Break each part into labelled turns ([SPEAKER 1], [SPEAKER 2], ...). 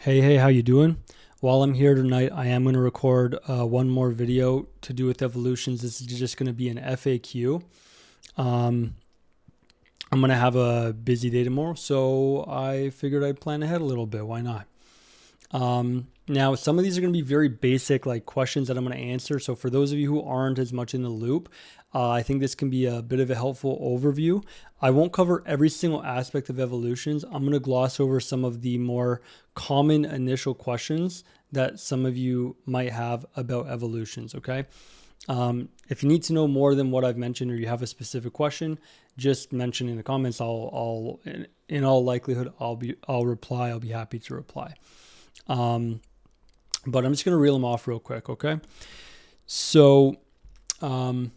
[SPEAKER 1] Hey, how you doing? While I'm here tonight, I am going to record one more video to do with evolutions. This is just going to be an FAQ. Um, I'm going to have a busy day tomorrow, so I figured I'd plan ahead a little bit. Why not? Now, some of these are going to be very basic, like questions that I'm going to answer. So for those of you who aren't as much in the loop, I think this can be a bit of a helpful overview. I won't cover every single aspect of evolutions. I'm going to gloss over some of the more common initial questions that some of you might have about evolutions. Okay. If you need to know more than what I've mentioned, or you have a specific question, just mention in the comments. I'll in all likelihood, I'll reply. I'll be happy to reply. But I'm just going to reel them off real quick, okay? So, can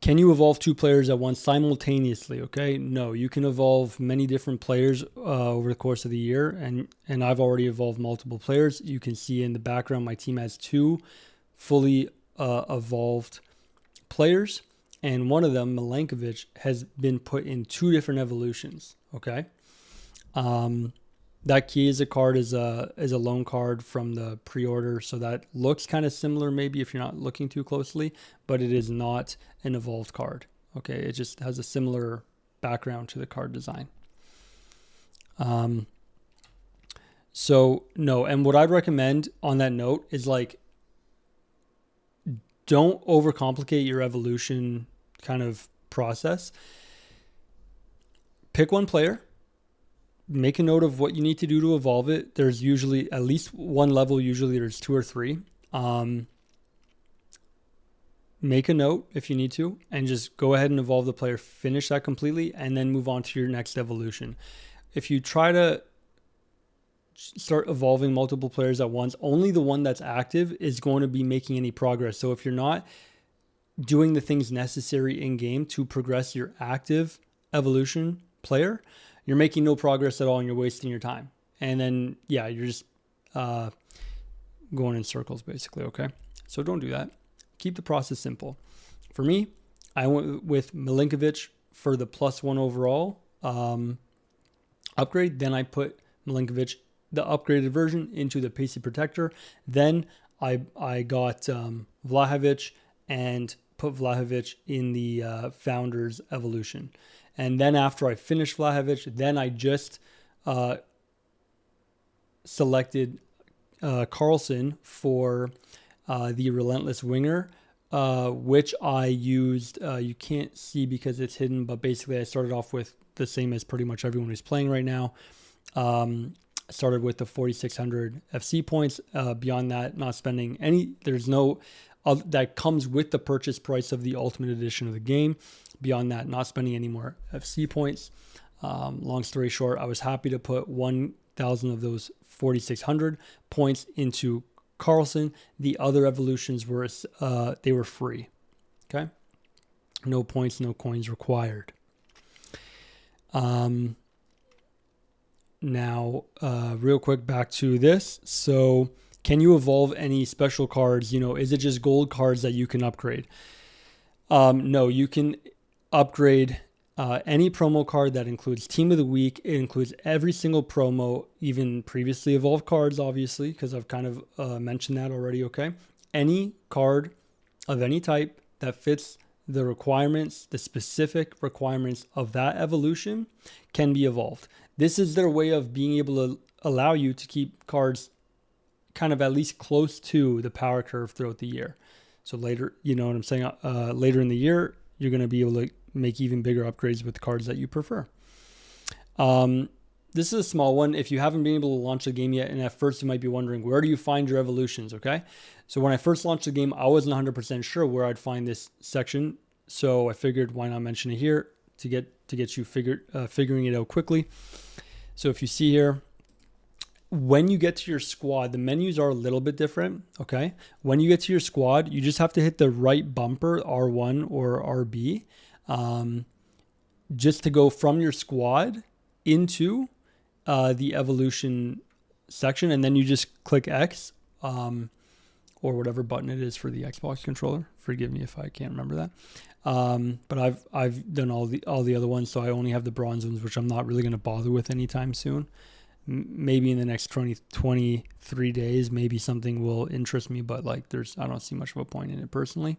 [SPEAKER 1] you evolve two players at once simultaneously, okay? No, you can evolve many different players over the course of the year, and I've already evolved multiple players. You can see in the background my team has two fully evolved players, and one of them, Milankovic, has been put in two different evolutions, okay? That Chiesa card is a loan card from the pre-order, so that looks kind of similar maybe if you're not looking too closely, but it is not an evolved card. Okay, it just has a similar background to the card design. So no, and what I'd recommend on that note is like, don't overcomplicate your evolution kind of process. Pick one player, make a note of what you need to do to evolve it. There's usually at least one level. Usually there's two or three. Make a note if you need to, and just go ahead and evolve the player, finish that completely, and then move on to your next evolution. If you try to start evolving multiple players at once, only the one that's active is going to be making any progress. So if you're not doing the things necessary in game to progress your active evolution player, you're making no progress at all and you're wasting your time. And then, yeah, you're just going in circles basically, okay? So don't do that. Keep the process simple. For me, I went with Milankovic for the +1 overall upgrade. Then I put Milankovic, the upgraded version, into the Pacey Protector. Then I got Vlahovic and put Vlahovic in the Founders Evolution. And then after I finished Vlahovic, then I just selected Carlson for the Relentless Winger, which I used. You can't see because it's hidden, but basically I started off with the same as pretty much everyone who's playing right now. Started with the 4,600 FC points. Beyond that, not spending any. There's no that comes with the purchase price of the Ultimate Edition of the game. Beyond that, not spending any more FC points. Long story short, I was happy to put 1,000 of those 4,600 points into Carlson. The other evolutions were they were free. Okay, no points, no coins required. Now, real quick, back to this. So, can you evolve any special cards? Is it just gold cards that you can upgrade? No, you can upgrade any promo card that includes Team of the Week. It includes every single promo, even previously evolved cards, obviously, because I've kind of mentioned that already, okay? Any card of any type that fits the requirements, the specific requirements of that evolution can be evolved. This is their way of being able to allow you to keep cards kind of at least close to the power curve throughout the year. So later, you know what I'm saying? Later in the year, you're going to be able to make even bigger upgrades with the cards that you prefer. This is a small one. If you haven't been able to launch the game yet, and at first you might be wondering, where do you find your evolutions, okay? So when I first launched the game, I wasn't 100% sure where I'd find this section. So I figured, why not mention it here to get you figuring it out quickly. So if you see here, when you get to your squad, the menus are a little bit different, okay? When you get to your squad, you just have to hit the right bumper, R1 or RB, just to go from your squad into the evolution section, and then you just click X or whatever button it is for the Xbox controller. Forgive me if I can't remember that. But I've done all the other ones, so I only have the bronze ones, which I'm not really going to bother with anytime soon. maybe in the next 23 days, maybe something will interest me, but like I don't see much of a point in it personally.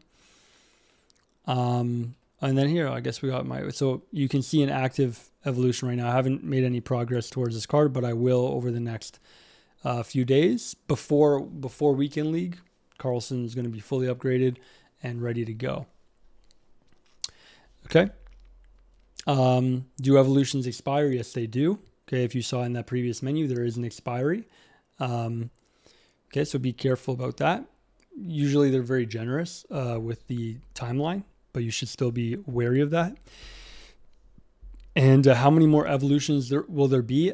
[SPEAKER 1] And then here, I guess we got so you can see an active evolution right now. I haven't made any progress towards this card, but I will over the next few days before Weekend League. Carlson is going to be fully upgraded and ready to go. Okay. Do evolutions expire? Yes, they do. Okay, if you saw in that previous menu, there is an expiry. Okay, so be careful about that. Usually they're very generous with the timeline, but you should still be wary of that. And how many more evolutions will there be?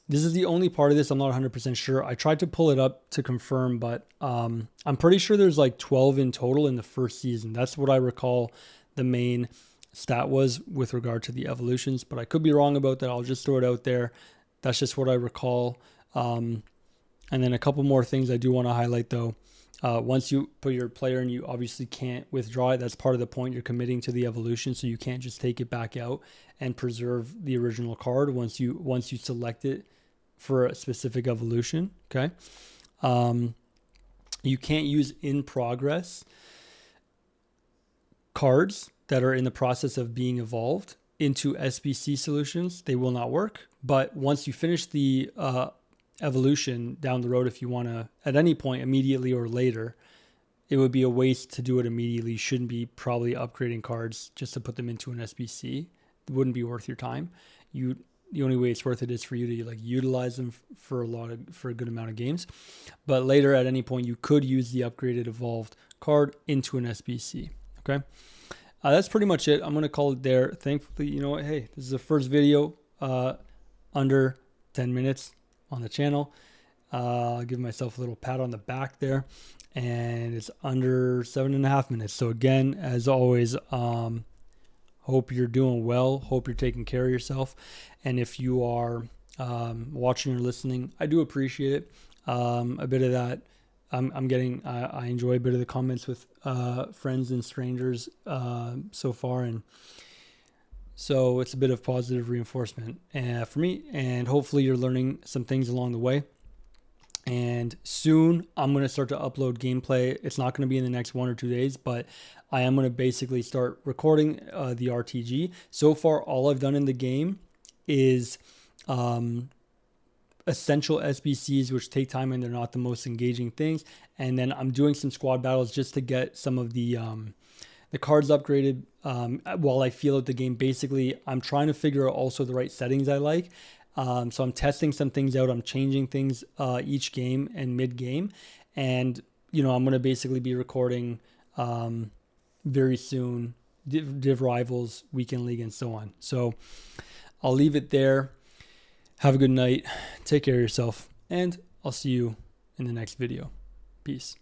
[SPEAKER 1] This is the only part of this I'm not 100% sure. I tried to pull it up to confirm, but I'm pretty sure there's like 12 in total in the first season. That's what I recall the main stat was with regard to the evolutions, but I could be wrong about that. I'll just throw it out there. That's just what I recall. And then a couple more things I do want to highlight though. Once you put your player in, you obviously can't withdraw it. That's part of the point. You're committing to the evolution, so you can't just take it back out and preserve the original card once you select it for a specific evolution. Okay. You can't use in progress cards that are in the process of being evolved into SBC solutions. They will not work. But once you finish the evolution down the road, if you want to, at any point, immediately or later, it would be a waste to do it immediately. You shouldn't be probably upgrading cards just to put them into an SBC. It wouldn't be worth your time. The only way it's worth it is for you to like utilize them for a good amount of games. But later, at any point, you could use the upgraded evolved card into an SBC. Okay. That's pretty much it. I'm going to call it there. Thankfully, you know what? Hey, this is the first video under 10 minutes on the channel. I'll give myself a little pat on the back there. And it's under 7.5 minutes. So again, as always, hope you're doing well. Hope you're taking care of yourself. And if you are watching or listening, I do appreciate it. A bit of that. I'm getting, I enjoy a bit of the comments with friends and strangers so far. And so it's a bit of positive reinforcement for me. And hopefully you're learning some things along the way. And soon I'm going to start to upload gameplay. It's not going to be in the next 1 or 2 days, but I am going to basically start recording the RTG. So far, all I've done in the game is essential SBCs, which take time and they're not the most engaging things. And then I'm doing some squad battles just to get some of the cards upgraded while I feel out the game. Basically, I'm trying to figure out also the right settings I like. So I'm testing some things out. I'm changing things each game and mid-game. And, you know, I'm going to basically be recording very soon Div Rivals, Weekend League, and so on. So I'll leave it there. Have a good night. Take care of yourself. And I'll see you in the next video. Peace.